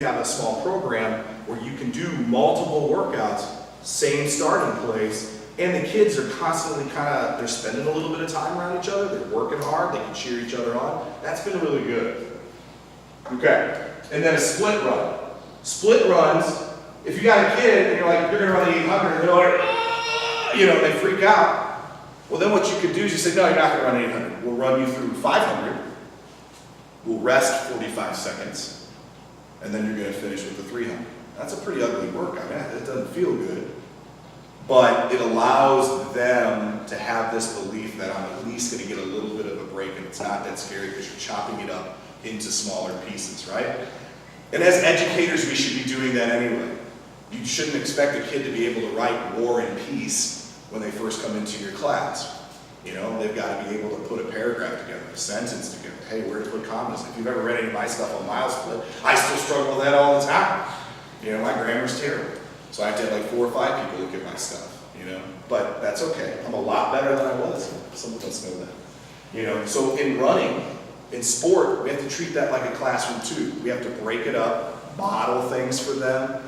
have a small program where you can do multiple workouts, same starting place, and the kids are constantly they're spending a little bit of time around each other, they're working hard, they can cheer each other on. That's been really good. Okay, and then a split run. Split runs, if you got a kid and you're like, you're gonna run the 800, and they're like, "Ah!" they freak out. Well, then what you could do is you say, no, you're not gonna run 800. We'll run you through 500. We'll rest 45 seconds. And then you're going to finish with the 300. That's a pretty ugly workout. It doesn't feel good. But it allows them to have this belief that I'm at least going to get a little bit of a break, and it's not that scary because you're chopping it up into smaller pieces, right? And as educators, we should be doing that anyway. You shouldn't expect a kid to be able to write War and Peace when they first come into your class. They've got to be able to put a paragraph together, a sentence together. Hey, where to put commas. If you've ever read any of my stuff on mile split, I still struggle with that all the time. My grammar's terrible. So I have to have like 4 or 5 people look at my stuff, But that's okay. I'm a lot better than I was. Some of us know that. So in running, in sport, we have to treat that like a classroom too. We have to break it up, model things for them,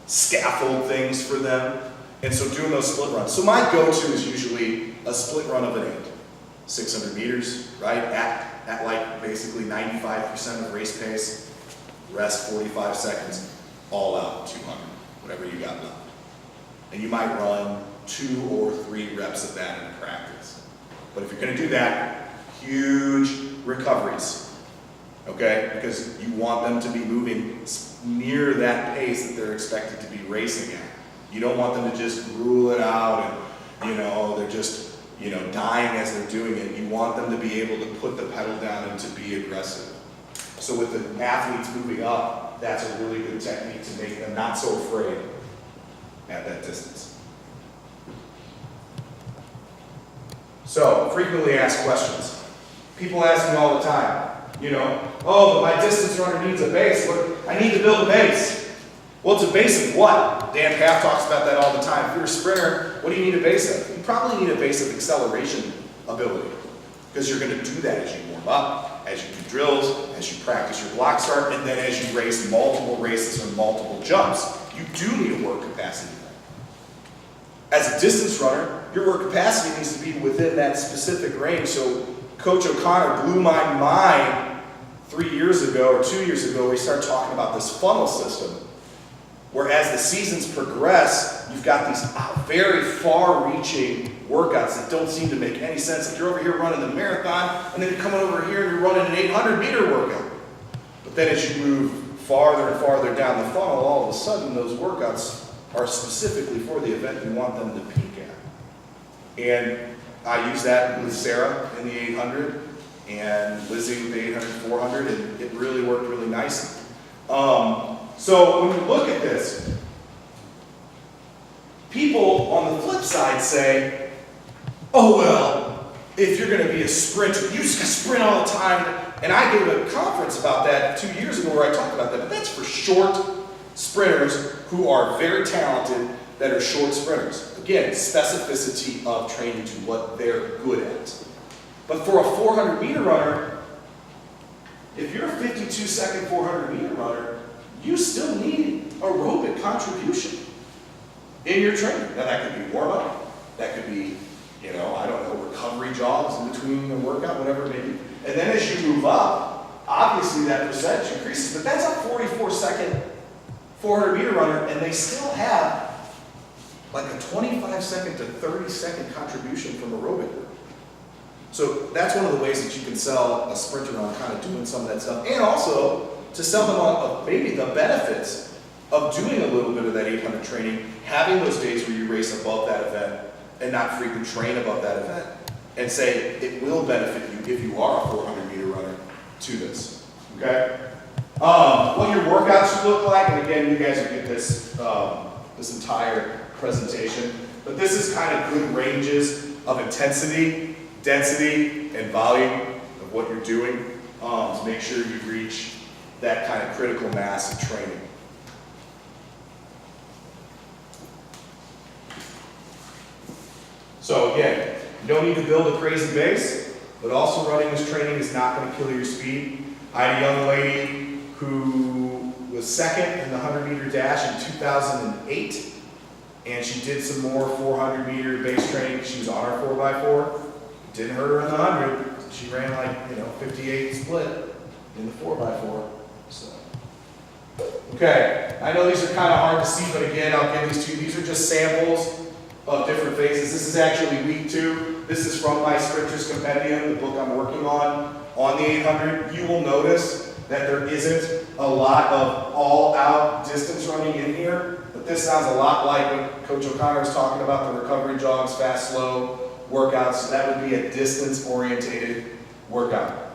scaffold things for them. And so doing those split runs. So my go-to is usually a split run of an 8. 600 meters, right? At like basically 95% of race pace, rest 45 seconds, all out 200, whatever you got left. And you might run 2 or 3 reps of that in practice. But if you're gonna do that, huge recoveries, okay? Because you want them to be moving near that pace that they're expected to be racing at. You don't want them to just rule it out and, they're just, dying as they're doing it. You want them to be able to put the pedal down and to be aggressive. So with the athletes moving up, that's a really good technique to make them not so afraid at that distance. So, frequently asked questions. People ask me all the time, oh, but my distance runner needs a base. Look, I need to build a base. Well, it's a base of what? Dan Paff talks about that all the time. If you're a sprinter, what do you need a base of? You probably need a base of acceleration ability, because you're going to do that as you warm up, as you do drills, as you practice your block start, and then as you race multiple races or multiple jumps. You do need a work capacity. As a distance runner, your work capacity needs to be within that specific range. So Coach O'Connor blew my mind 3 years ago or 2 years ago, where he started talking about this funnel system. Where as the seasons progress, you've got these very far-reaching workouts that don't seem to make any sense. If you're over here running the marathon, and then you're coming over here and you're running an 800-meter workout. But then as you move farther and farther down the funnel, all of a sudden those workouts are specifically for the event you want them to peak at. And I use that with Sarah in the 800, and Lizzie with the 800, 400, and it really worked really nicely. So when you look at this, people on the flip side say, oh well, if you're going to be a sprinter, you just got to sprint all the time. And I gave a conference about that 2 years ago where I talked about that, but that's for short sprinters who are very talented, that are short sprinters. Again, specificity of training to what they're good at. But for a 400-meter runner, if you're a 52-second 400-meter runner, you still need aerobic contribution in your training. Now that could be warm-up, that could be, recovery jogs in between the workout, whatever it may be. And then as you move up, obviously that percentage increases, but that's a 44-second 400-meter runner, and they still have like a 25-second to 30-second contribution from aerobic work. So that's one of the ways that you can sell a sprinter on kind of doing some of that stuff, and also to sell them on maybe the benefits of doing a little bit of that 800 training, having those days where you race above that event and not frequent train above that event, and say it will benefit you if you are a 400-meter runner to this, okay? What your workouts should look like, and again, you guys will get this, this entire presentation, but this is kind of good ranges of intensity, density, and volume of what you're doing to make sure you reach that kind of critical mass of training. So again, you don't need to build a crazy base, but also running this training is not going to kill your speed. I had a young lady who was second in the 100-meter dash in 2008, and she did some more 400-meter base training. She was on her 4x4. Didn't hurt her in the 100. She ran like, 58 split in the 4x4. So, okay, I know these are kind of hard to see, but again, I'll give these to you. These are just samples of different phases. This is actually week 2. This is from my Sprinters Compendium, the book I'm working on the 800. You will notice that there isn't a lot of all-out distance running in here, but this sounds a lot like what Coach O'Connor was talking about, the recovery jogs, fast, slow workouts. So that would be a distance-orientated workout.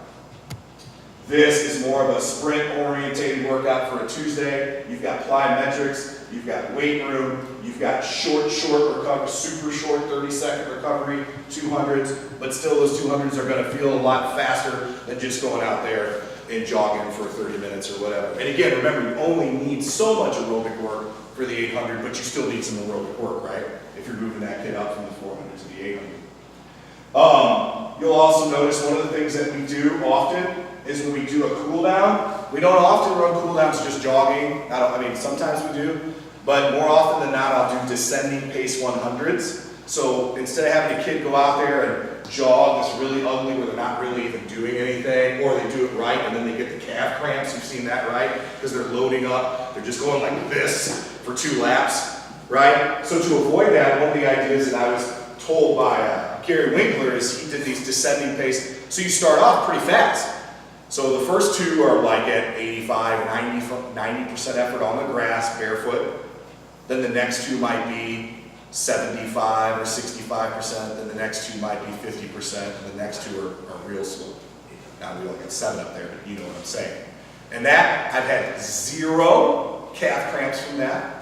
This is more of a sprint-orientated workout for a Tuesday. You've got plyometrics, you've got weight room, you've got short recovery, super short 30-second recovery, 200s, but still those 200s are going to feel a lot faster than just going out there and jogging for 30 minutes or whatever. And again, remember, you only need so much aerobic work for the 800, but you still need some aerobic work, right? If you're moving that kid up from the 400 to the 800. You'll also notice one of the things that we do often is when we do a cool down. We don't often run cool downs just jogging. Sometimes we do, but more often than not, I'll do descending pace 100s. So instead of having a kid go out there and jog this really ugly where they're not really even doing anything, or they do it right and then they get the calf cramps, you've seen that, right? Because they're loading up, they're just going like this for 2 laps, right? So to avoid that, one of the ideas that I was told by Gary Winkler is he did these descending pace. So you start off pretty fast. So the first 2 are like at 85, 90% effort on the grass, barefoot. Then the next 2 might be 75 or 65%. Then the next 2 might be 50%. And the next 2 are real slow. Now we're like at 7 up there, but you know what I'm saying. And that, I've had 0 calf cramps from that.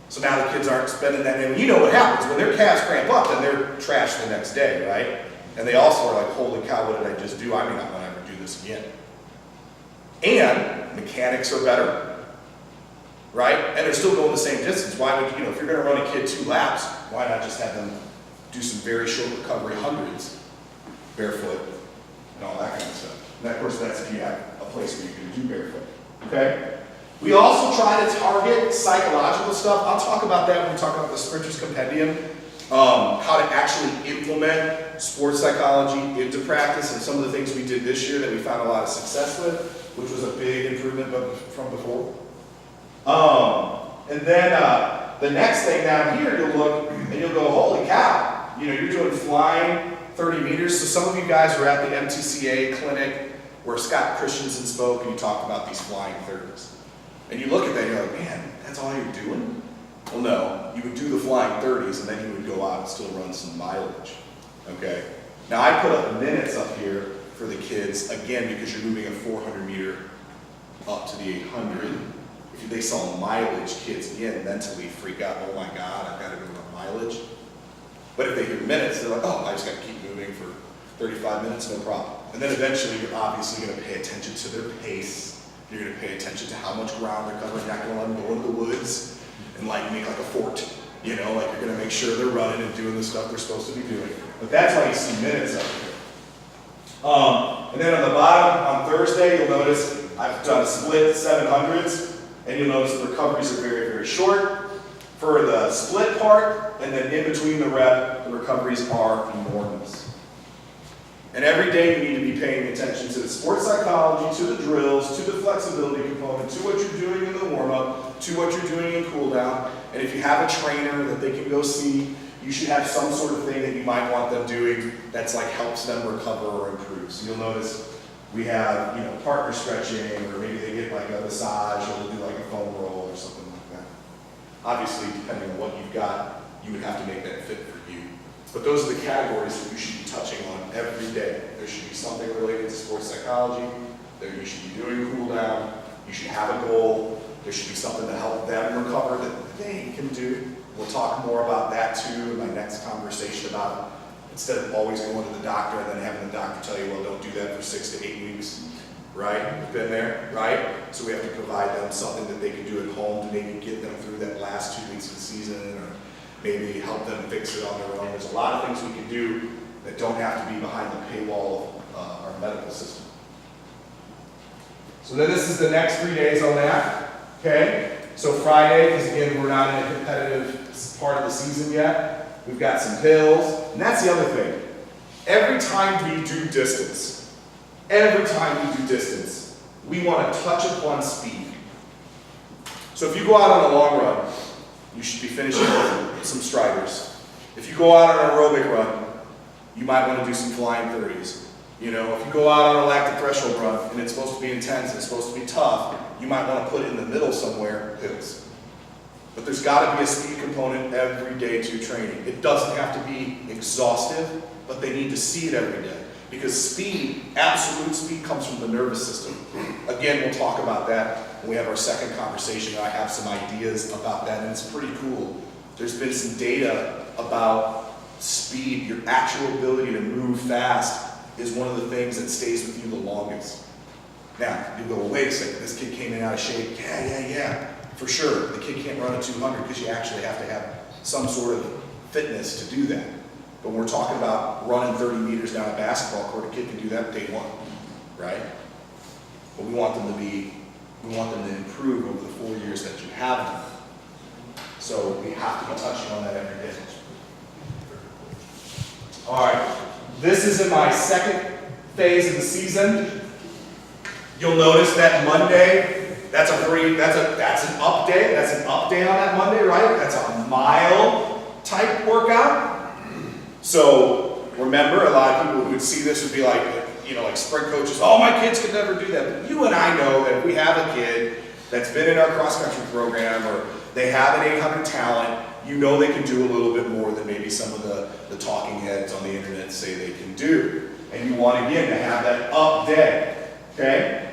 So now the kids aren't spending that. And you know what happens. When their calves cramp up, then they're trashed the next day, right? And they also are like, holy cow, what did I just do? I may not want to ever do this again. And mechanics are better, right? And they're still going the same distance. Why would, if you're going to run a kid 2 laps, why not just have them do some very short recovery 100s, barefoot, and all that kind of stuff. And of course, that's if you have a place where you can do barefoot, okay? We also try to target psychological stuff. I'll talk about that when we talk about the Sprinters Compendium, how to actually implement sports psychology into practice, and some of the things we did this year that we found a lot of success with, which was a big improvement from before. And then the next thing down here, you'll look and you'll go, holy cow, you're doing flying 30 meters. So some of you guys were at the MTCA clinic where Scott Christensen spoke and he talked about these flying 30s. And you look at that and you're like, man, that's all you're doing? Well, no, you would do the flying 30s and then you would go out and still run some mileage, okay? Now I put up minutes up here for the kids, again, because you're moving a 400 meter up to the 800. If they saw mileage, kids, again, mentally freak out, oh my God, I've got to go run mileage. But if they hear minutes, they're like, oh, I just got to keep moving for 35 minutes, no problem. And then eventually you're obviously going to pay attention to their pace. You're going to pay attention to how much ground they're covering. You're not going to let them go into the woods and make like a fort. You're going to make sure they're running and doing the stuff they're supposed to be doing. But that's why you see minutes up here. And then on the bottom, on Thursday, you'll notice I've done a split 700s, and you'll notice the recoveries are very, very short for the split part, and then in between the rep, the recoveries are enormous. And every day you need to be paying attention to the sports psychology, to the drills, to the flexibility component, to what you're doing in the warm-up, to what you're doing in cool-down. And if you have a trainer that they can go see, you should have some sort of thing that you might want them doing that's helps them recover or improve. So you'll notice we have, partner stretching, or maybe they get a massage, or they'll do a foam roll or something like that. Obviously, depending on what you've got, you would have to make that fit for you. But those are the categories that you should be touching on every day. There should be something related to sports psychology. There you should be doing cool down. You should have a goal. There should be something to help them recover that they can do. We'll talk more about that too in my next conversation about instead of always going to the doctor and then having the doctor tell you, well, don't do that for 6 to 8 weeks, right? We've been there, right? So we have to provide them something that they can do at home to maybe get them through that last 2 weeks of the season, or maybe help them fix it on their own. There's a lot of things we can do that don't have to be behind the paywall of our medical system. So then this is the next 3 days on that. Okay? So Friday, because again, we're not in a competitive part of the season yet. We've got some hills, and that's the other thing. Every time we do distance, we want to touch upon speed. So if you go out on a long run, you should be finishing with some striders. If you go out on an aerobic run, you might want to do some flying 30s. You know, if you go out on a lactic threshold run and it's supposed to be intense and it's supposed to be tough, you might want to put it in the middle somewhere, hills. But there's got to be a speed component every day to training. It doesn't have to be exhaustive, but they need to see it every day. Because speed, absolute speed, comes from the nervous system. Again, we'll talk about that when we have our second conversation. I have some ideas about that, and it's pretty cool. There's been some data about speed, your actual ability to move fast is one of the things that stays with you the longest. Now, you go, well, wait a second, this kid came in out of shape. Yeah, for sure. The kid can't run a 200 because you actually have to have some sort of fitness to do that. But when we're talking about running 30 meters down a basketball court, a kid can do that day one, right? But we want them to improve over the 4 years that you have them. So we have to be touching on that every day. All right, this is in my second phase of the season. You'll notice that Monday, that's an up day. That's an up day on that Monday, right? That's a mile type workout. So remember, a lot of people who would see this would be like, you know, like sprint coaches, oh, my kids could never do that. But you and I know that if we have a kid that's been in our cross-country program or they have an 800 talent, you know they can do a little bit more than maybe some of the talking heads on the internet say they can do. And you want, again, to have that up day, okay?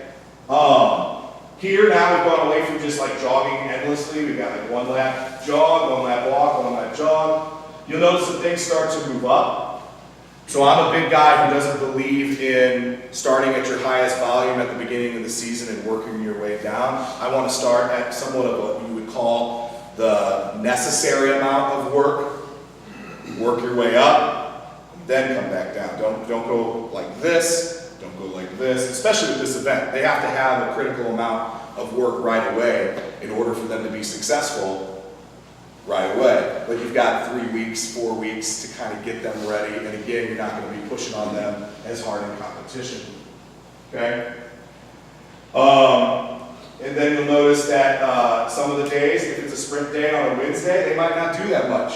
Here now we've gone away from just like jogging endlessly. We've got like 1 lap jog, 1 lap walk, 1 lap jog. You'll notice that things start to move up. So I'm a big guy who doesn't believe in starting at your highest volume at the beginning of the season and working your way down. I want to start at somewhat of what you would call the necessary amount of work. Work your way up, then come back down. Don't go like this, don't go like this, especially with this event. They have to have a critical amount of work right away in order for them to be successful right away. But you've got 3 weeks, 4 weeks to kind of get them ready. And again, you're not going to be pushing on them as hard in competition. Okay? And then you'll notice that some of the days, if it's a sprint day on a Wednesday, they might not do that much.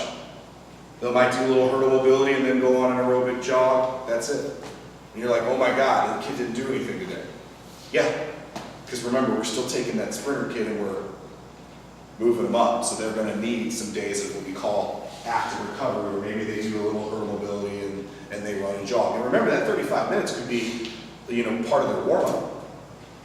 They might do a little hurdle mobility and then go on an aerobic jog. That's it. And you're like, oh my God, the kid didn't do anything today. Yeah, because remember, we're still taking that sprinter kid and we're moving them up. So they're going to need some days of what we call active recovery, or maybe they do a little hurdle mobility and they run and jog. And remember, that 35 minutes could be, you know, part of their warm-up.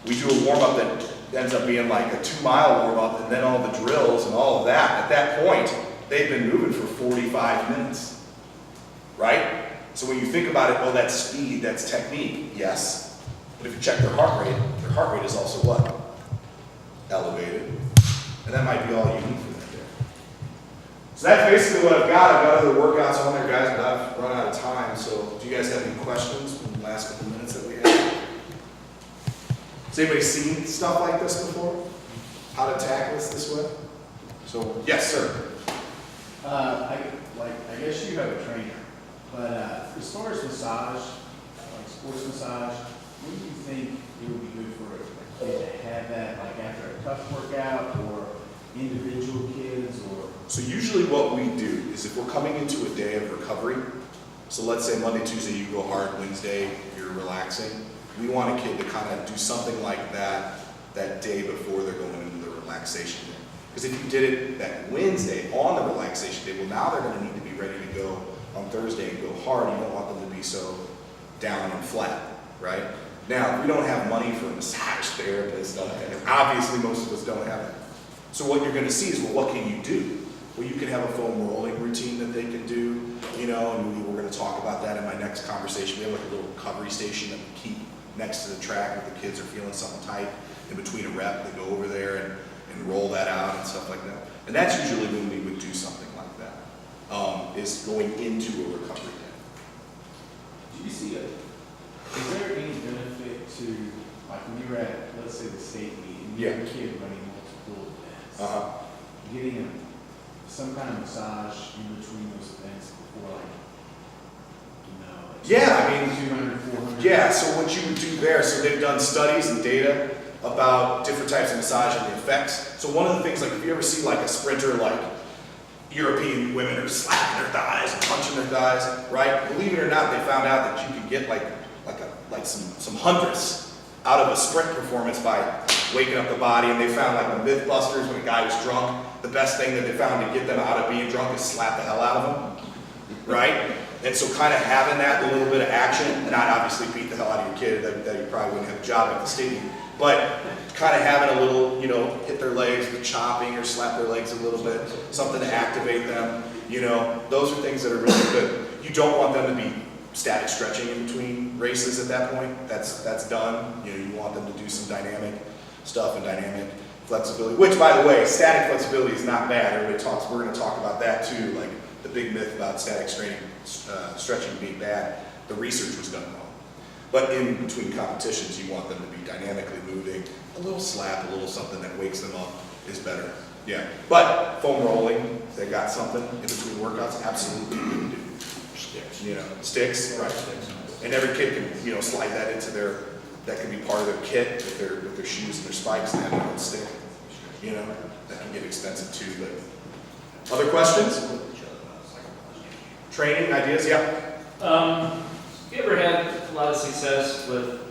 We do a warm-up that ends up being like a 2-mile warm-up, and then all the drills and all of that. At that point, they've been moving for 45 minutes, right? So when you think about it, oh, that's speed, that's technique, yes. But if you check their heart rate is also what? Elevated. And that might be all you need for that day. So that's basically what I've got. I've got other workouts on there, guys, but I've run out of time. So do you guys have any questions from the last couple minutes that we had? Has anybody seen stuff like this before? How to tackle this way? So, yes, sir. I guess you have a trainer, but as far as massage, like sports massage, what do you think it would be good for a kid to have that, like after a tough workout, or individual kids, or? So usually what we do is if we're coming into a day of recovery, so let's say Monday, Tuesday you go hard, Wednesday you're relaxing, we want a kid to kind of do something like that day before they're going into the relaxation day. Because if you did it that Wednesday on the relaxation day, well, now they're going to need to be ready to go on Thursday and go hard. You don't want them to be so down and flat, right? Now, we don't have money for a massage therapist, and obviously most of us don't have that. So what you're going to see is, well, what can you do? Well, you can have a foam rolling routine that they can do, you know, and we're going to talk about that in my next conversation. We have like a little recovery station that we keep next to the track if the kids are feeling something tight in between a rep. They go over there and roll that out and stuff like that. And that's usually when we would do something like that, is going into a recovery day. Do you see is there any benefit to, like when you were at, let's say, the state meet, and you have a kid running multiple multiple events. Uh-huh. Getting some kind of massage in between those events before, like, Yeah, I mean, 200, 400. yeah, so what you would do there, so they've done studies and data about different types of massage and the effects. So one of the things, like if you ever see like a sprinter, like European women are slapping their thighs and punching their thighs, right? Believe it or not, they found out that you can get like some hundredths out of a sprint performance by waking up the body. And they found like the Mythbusters, when a guy was drunk, the best thing that they found to get them out of being drunk is slap the hell out of them, right? And so kind of having that little bit of action, and not obviously beat the hell out of your kid, that you probably wouldn't have a job at the stadium, but kind of having a little, you know, hit their legs with chopping or slap their legs a little bit, something to activate them, you know, those are things that are really good. You don't want them to be static stretching in between races at that point. That's done. You know, you want them to do some dynamic stuff and dynamic flexibility, which by the way, static flexibility is not bad. Everybody talks, we're going to talk about that too, like the big myth about static stretching being bad. The research was done wrong. But in between competitions, you want them to be dynamically moving. A little slap, a little something that wakes them up is better. Yeah. But foam rolling, they got something in between workouts, absolutely you can do. Sticks. You know, sticks, right. And every kid can, you know, slide that into their, that can be part of their kit with their shoes and their spikes and have their own stick. You know, that can get expensive too, but. Other questions? Training ideas, yeah. You ever had a lot of success with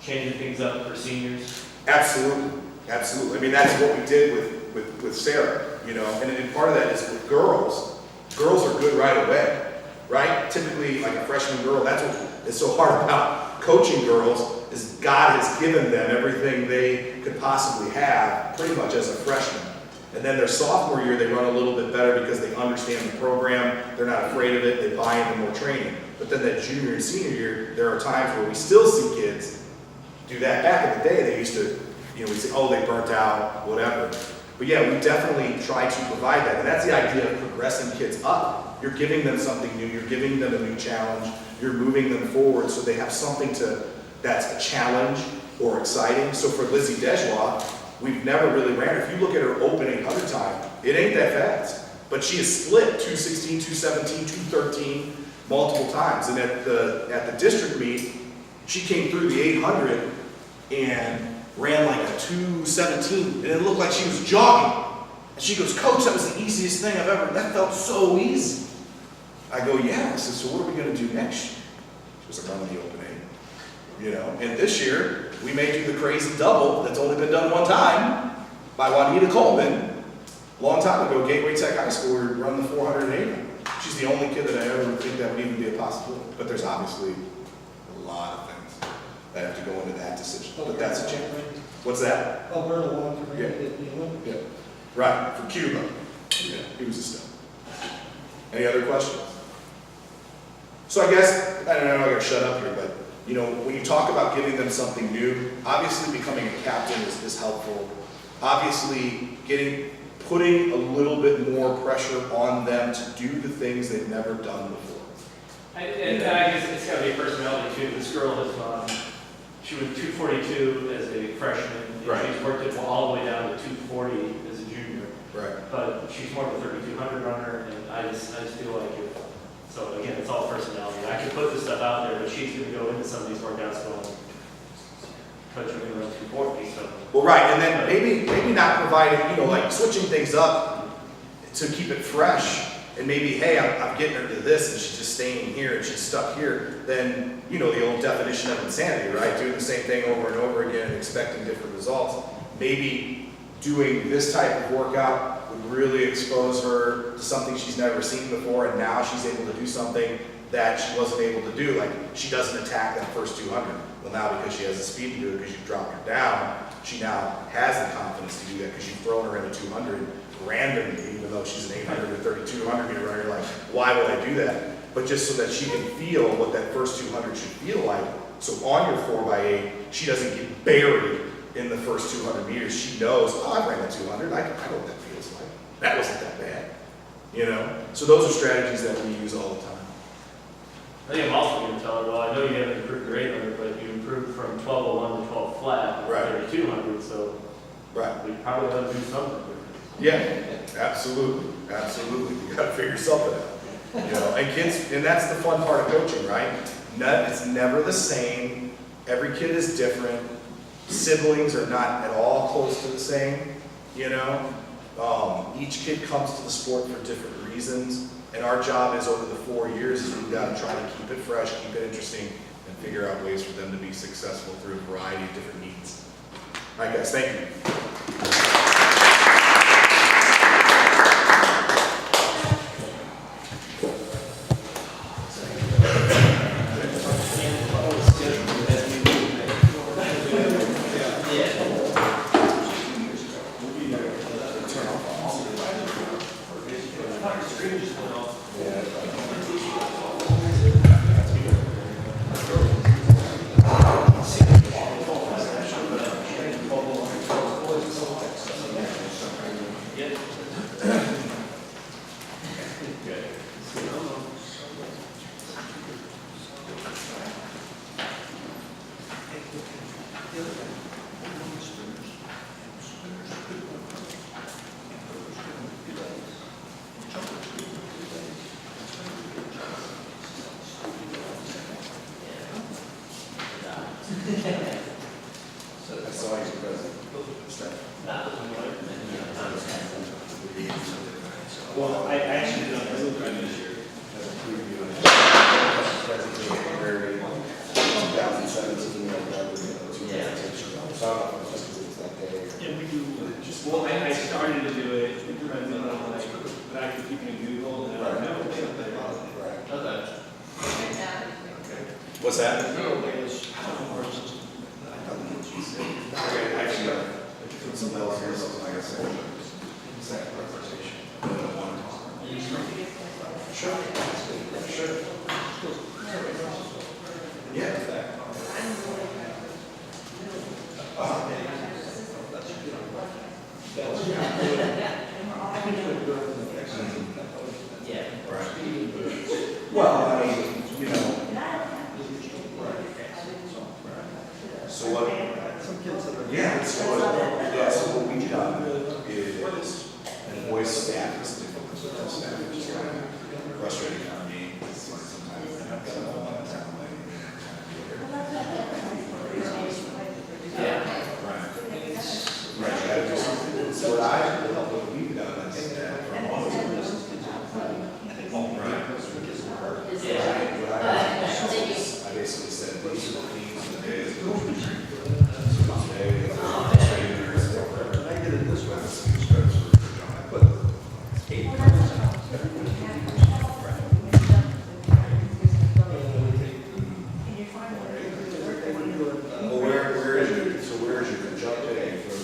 changing things up for seniors? Absolutely, absolutely. I mean, that's what we did with Sarah, you know, and part of that is with girls. Girls are good right away, right? Typically, like a freshman girl, that's what is so hard about coaching girls, is God has given them everything they could possibly have pretty much as a freshman. And then their sophomore year, they run a little bit better because they understand the program, they're not afraid of it, they buy into more training. But then that junior and senior year, there are times where we still see kids do that. Back in the day, they used to, you know, we'd say, oh, they burnt out, whatever. But yeah, we definitely try to provide that. And that's the idea of progressing kids up. You're giving them something new, you're giving them a new challenge, you're moving them forward so they have something that's a challenge or exciting. So for Lizzie Dejois, we've never really ran her. If you look at her open 800 time, it ain't that fast. But she has split 216, 217, 213 multiple times. And at the district meet, she came through the 800 and ran like a 217, and it looked like she was jogging. And she goes, Coach, that was the easiest thing I've ever, that felt so easy. I go, yeah. I said, so what are we gonna do next year? She was like, run the open 8. You know, and this year, we may do the crazy double that's only been done one time by Juanita Coleman. A long time ago, Gateway Tech High School, we run the 408. She's the only kid that I ever think that would even be a possibility. But there's obviously a lot of things that have to go into that decision. But that's a challenge. What's that? Alberta won for me Yeah. at the Olympics. Yeah. Right, for Cuba. Yeah, he was a stud. Any other questions? So I guess, I don't know, I gotta shut up here, but you know, when you talk about giving them something new, obviously becoming a captain is helpful. Obviously putting a little bit more pressure on them to do the things they've never done before. And I guess it's got to be a personality too. This girl has she was 242 as a freshman, and Right. she's worked it all the way down to 240 as a junior. Right. But she's more of a 3200 runner, and I just feel like so again, it's all personality. I could put this stuff out there, but she's going to go into some of these workouts going, Coach, we're going to run 240. So. Well, right, and then maybe not providing, you know, like switching things up to keep it fresh, and maybe, hey, I'm getting her to this, and she's just staying here, and she's stuck here. Then, you know, the old definition of insanity, right? Doing the same thing over and over again and expecting different results. Maybe doing this type of workout would really expose her to something she's never seen before, and now she's able to do something that she wasn't able to do. Like, she doesn't attack that first 200. Well, now because she has the speed to do it, because you've dropped her down, she now has the confidence to do that because you've thrown her in a 200 randomly, even though she's an 800 or 3200 meter runner. You're like, why would I do that? But just so that she can feel what that first 200 should feel like. So on your 4x8, she doesn't get buried in the first 200 meters. She knows, oh, I ran a 200. I know what that feels like. That wasn't that bad. You know? So those are strategies that we use all the time. I think I'm also going to tell her, well, I know you haven't improved your 800, but you improved from 1201 to 12 flat, Right. 3200, so Right. We probably want to do something with it. Yeah, absolutely, absolutely. You gotta figure something out. You know, and kids, and that's the fun part of coaching, right? It's never the same. Every kid is different. Siblings are not at all close to the same, you know? Each kid comes to the sport for different reasons, and our job is over the 4 years is we've got to try to keep it fresh, keep it interesting, and figure out ways for them to be successful through a variety of different needs. All right, guys, thank you. Well, I actually don't know this year. As a preview, very 2017, Yeah, we do, well, I started to do it, but I could keep it in Google, and I don't know. Okay. What's that? Okay, actually, something else here, something like I said. Exact representation. Sure. Sure. Yeah. Well, I mean, you know. So what? Yeah, so what we've done is, and voice staff is difficult, staff is just kind of frustrating for me. It's like sometimes I have to know what's happening. Right. So what we've done is that from all of this, I basically said, these are the themes of the day. So today, I did it this way. I put 8 Well, where is your, so where is your jump day from?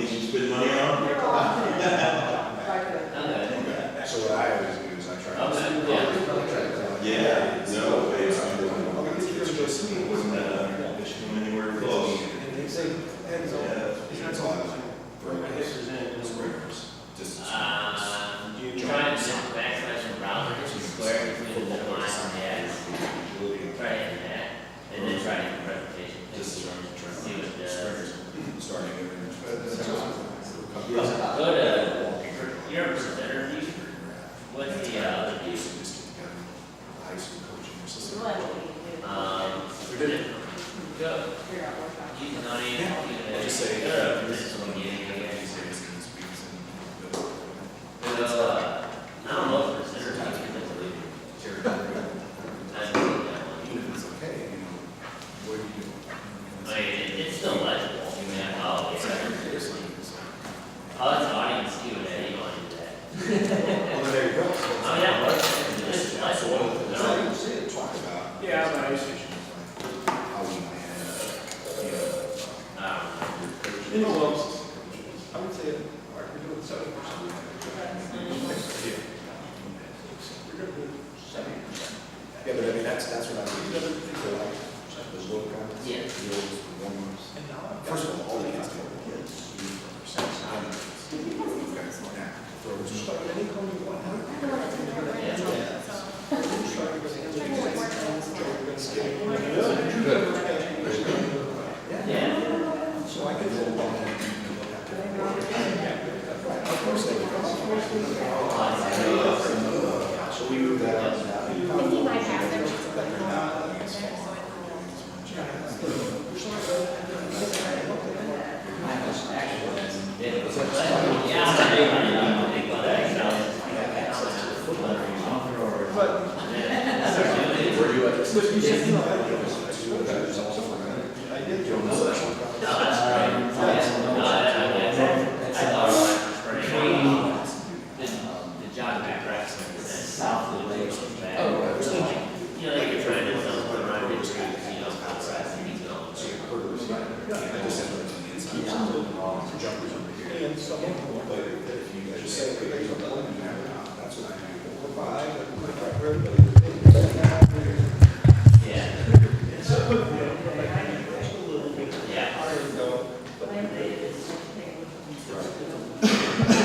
You spend money on? So what I always do is I try to. Yeah, no, it's just, anywhere close. And they say, it's all I just. Trying to backslash and browser square between the line and the X. Try hitting that, and then try to get the presentation. Just See what it does. Starting Go to your presenter view. What's the other view? high school coaching or something. Go. You can not even. Just say, Go to this one again. I don't know if presenter view is completely. I don't think that one. It's okay, you know, what do you do? I mean, it's still legible. Oh, yeah. Oh, that's audience Q&A. You want to do that? Well, there you go. Oh, yeah. It's legible. Talk about. Yeah, but I- How we manage, you know. Well, I would say, we're doing 7%. Yeah, but I mean, that's what I mean. So like, those little comments. Yeah. Those warm-ups. First of all the kids do the kids. Yeah. So I could go along. So we move that up. And he might have them just to put them on. The job background, south of the lake, you know, like you're trying to run into, you know, outside, and he's going yeah.